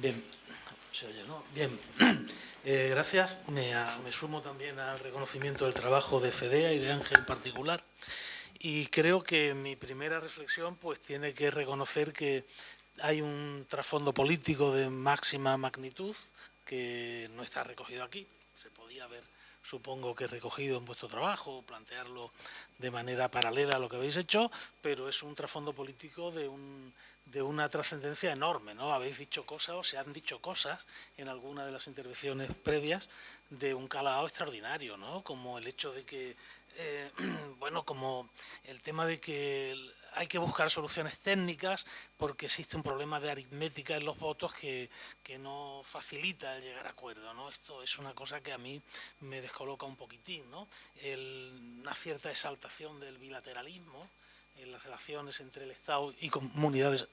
Bien, se oye, ¿no? Bien, gracias. Me sumo también al reconocimiento del trabajo de Fedea y de Ángel en particular. Y creo que mi primera reflexión pues tiene que reconocer que hay un trasfondo político de máxima magnitud que no está recogido aquí. Se podía haber, supongo que recogido en vuestro trabajo, plantearlo de manera paralela a lo que habéis hecho, pero es un trasfondo político de una trascendencia enorme, ¿no? Habéis dicho cosas o se han dicho cosas en alguna de las intervenciones previas de un calado extraordinario, ¿no? Como el hecho de que, bueno, como el tema de que hay que buscar soluciones técnicas porque existe un problema de aritmética en los votos que no facilita el llegar a acuerdo, ¿no? Esto es una cosa que a mí me descoloca un poquitín, ¿no? Una cierta exaltación del bilateralismo en las relaciones entre el Estado y comunidades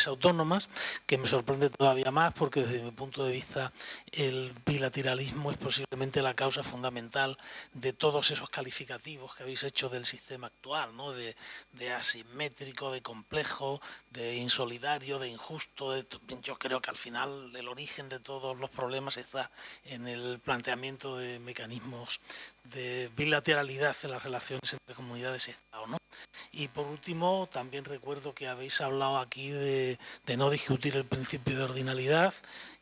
autónomas, que me sorprende todavía más porque desde mi punto de vista el bilateralismo es posiblemente la causa fundamental de todos esos calificativos que habéis hecho del sistema actual, ¿no? de asimétrico, de complejo, de insolidario, de injusto. Yo creo que al final el origen de todos los problemas está en el planteamiento de mecanismos de bilateralidad en las relaciones entre comunidades y Estado, ¿no? Y por último, también recuerdo que habéis hablado aquí de no discutir el principio de ordinalidad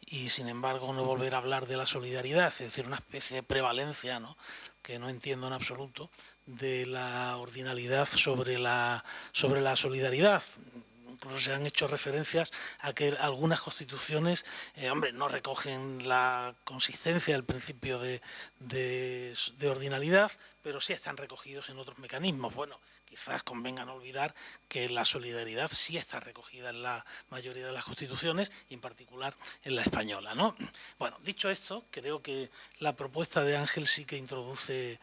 y sin embargo no volver a hablar de la solidaridad, es decir, una especie de prevalencia, ¿no?, que no entiendo en absoluto, de la ordinalidad sobre la solidaridad. Incluso se han hecho referencias a que algunas constituciones, no recogen la consistencia del principio de ordinalidad, pero sí están recogidos en otros mecanismos. Bueno, quizás convenga no olvidar que la solidaridad sí está recogida en la mayoría de las constituciones y en particular en la española, ¿no? Bueno, dicho esto, creo que la propuesta de Ángel sí que introduce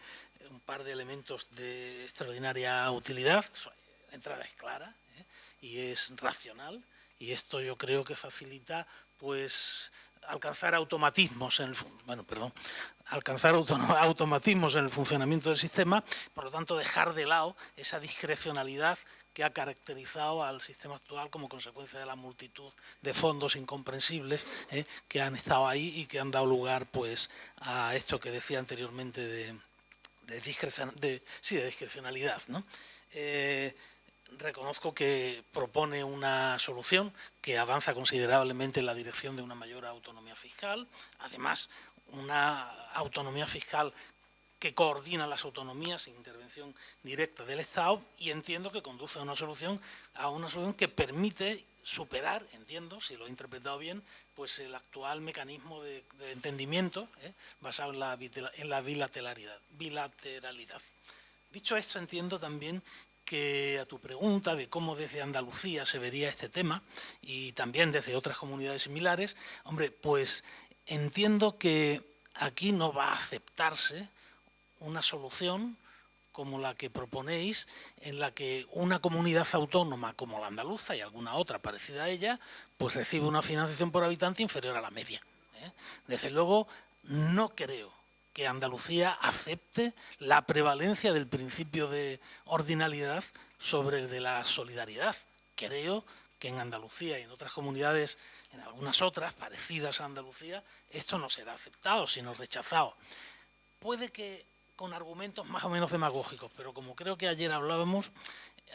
un par de elementos de extraordinaria utilidad. La entrada es clara, y es racional, y esto yo creo que facilita pues alcanzar automatismos en el automatismos en el funcionamiento del sistema, por lo tanto dejar de lado esa discrecionalidad que ha caracterizado al sistema actual como consecuencia de la multitud de fondos incomprensibles que han estado ahí y que han dado lugar pues a esto que decía anteriormente de discrecionalidad, ¿no? Reconozco que propone una solución que avanza considerablemente en la dirección de una mayor autonomía fiscal, además una autonomía fiscal que coordina las autonomías sin intervención directa del Estado, y entiendo que conduce a una solución que permite superar, entiendo, si lo he interpretado bien, pues el actual mecanismo de entendimiento basado en la bilateralidad. Dicho esto, entiendo también que a tu pregunta de cómo desde Andalucía se vería este tema y también desde otras comunidades similares, hombre, pues entiendo que aquí no va a aceptarse una solución como la que proponéis, en la que una comunidad autónoma como la andaluza y alguna otra parecida a ella, pues recibe una financiación por habitante inferior a la media. Desde luego, no creo que Andalucía acepte la prevalencia del principio de ordinalidad sobre el de la solidaridad. Creo que en Andalucía y en otras comunidades, en algunas otras parecidas a Andalucía, esto no será aceptado, sino rechazado. Puede que con argumentos más o menos demagógicos, pero como creo que ayer hablábamos,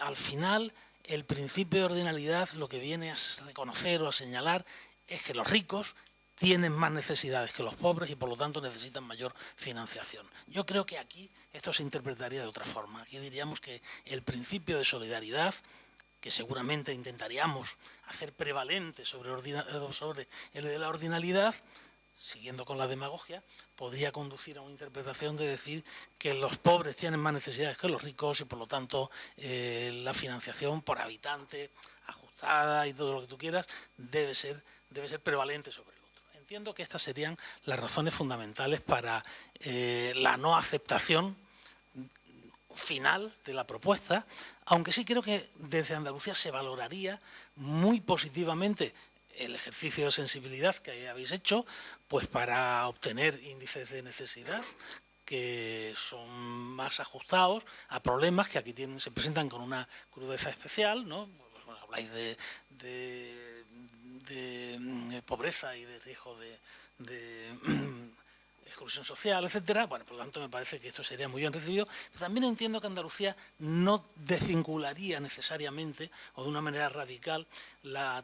al final el principio de ordinalidad lo que viene a reconocer o a señalar es que los ricos tienen más necesidades que los pobres y por lo tanto necesitan mayor financiación. Yo creo que aquí esto se interpretaría de otra forma. Aquí diríamos que el principio de solidaridad, que seguramente intentaríamos hacer prevalente sobre el de la ordinalidad, siguiendo con la demagogia, podría conducir a una interpretación de decir que los pobres tienen más necesidades que los ricos y por lo tanto la financiación por habitante ajustada y todo lo que tú quieras debe ser prevalente sobre el otro. Entiendo que estas serían las razones fundamentales para la no aceptación final de la propuesta, aunque sí creo que desde Andalucía se valoraría muy positivamente el ejercicio de sensibilidad que habéis hecho, pues para obtener índices de necesidad que son más ajustados a problemas que aquí se presentan con una crudeza especial, ¿no? Bueno, habláis de pobreza y de riesgo de exclusión social, etcétera. Bueno, por lo tanto, me parece que esto sería muy bien recibido. Pero también entiendo que Andalucía no desvincularía necesariamente o de una manera radical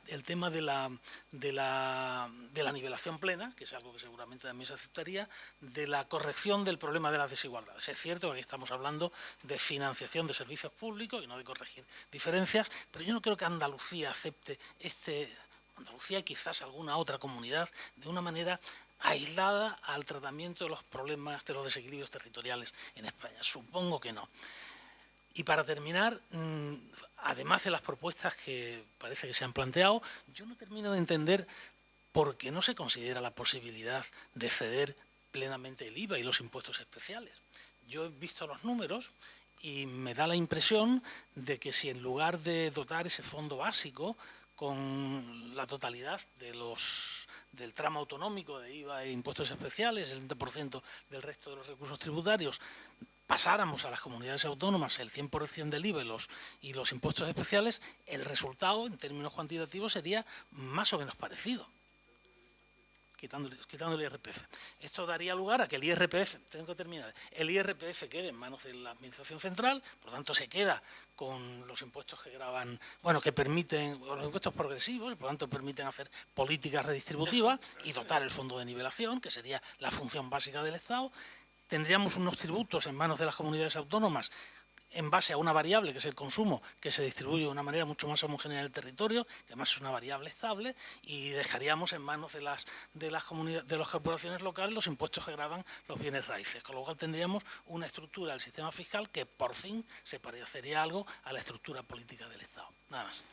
el tema de la nivelación plena, que es algo que seguramente también se aceptaría, de la corrección del problema de las desigualdades. Es cierto que aquí estamos hablando de financiación de servicios públicos y no de corregir diferencias, pero yo no creo que Andalucía acepte Andalucía y quizás alguna otra comunidad de una manera aislada al tratamiento de los problemas de los desequilibrios territoriales en España. Supongo que no. Y para terminar, además de las propuestas que parece que se han planteado, yo no termino de entender por qué no se considera la posibilidad de ceder plenamente el IVA y los impuestos especiales. Yo he visto los números y me da la impresión de que si en lugar de dotar ese fondo básico con la totalidad del tramo autonómico de IVA e impuestos especiales, el 20% del resto de los recursos tributarios, pasáramos a las comunidades autónomas el 100% del IVA y los impuestos especiales, el resultado en términos cuantitativos sería más o menos parecido, quitando el IRPF. Esto daría lugar a que el IRPF, tengo que terminar, el IRPF quede en manos de la Administración Central, por lo tanto se queda con los impuestos que gravan, bueno, que permiten, los impuestos progresivos, por lo tanto permiten hacer políticas redistributivas y dotar el fondo de nivelación, que sería la función básica del Estado. Tendríamos unos tributos en manos de las comunidades autónomas en base a una variable, que es el consumo, que se distribuye de una manera mucho más homogénea en el territorio, que además es una variable estable, y dejaríamos en manos de las corporaciones locales los impuestos que gravan los bienes raíces, con lo cual tendríamos una estructura del sistema fiscal que por fin se parecería algo a la estructura política del Estado. Nada más.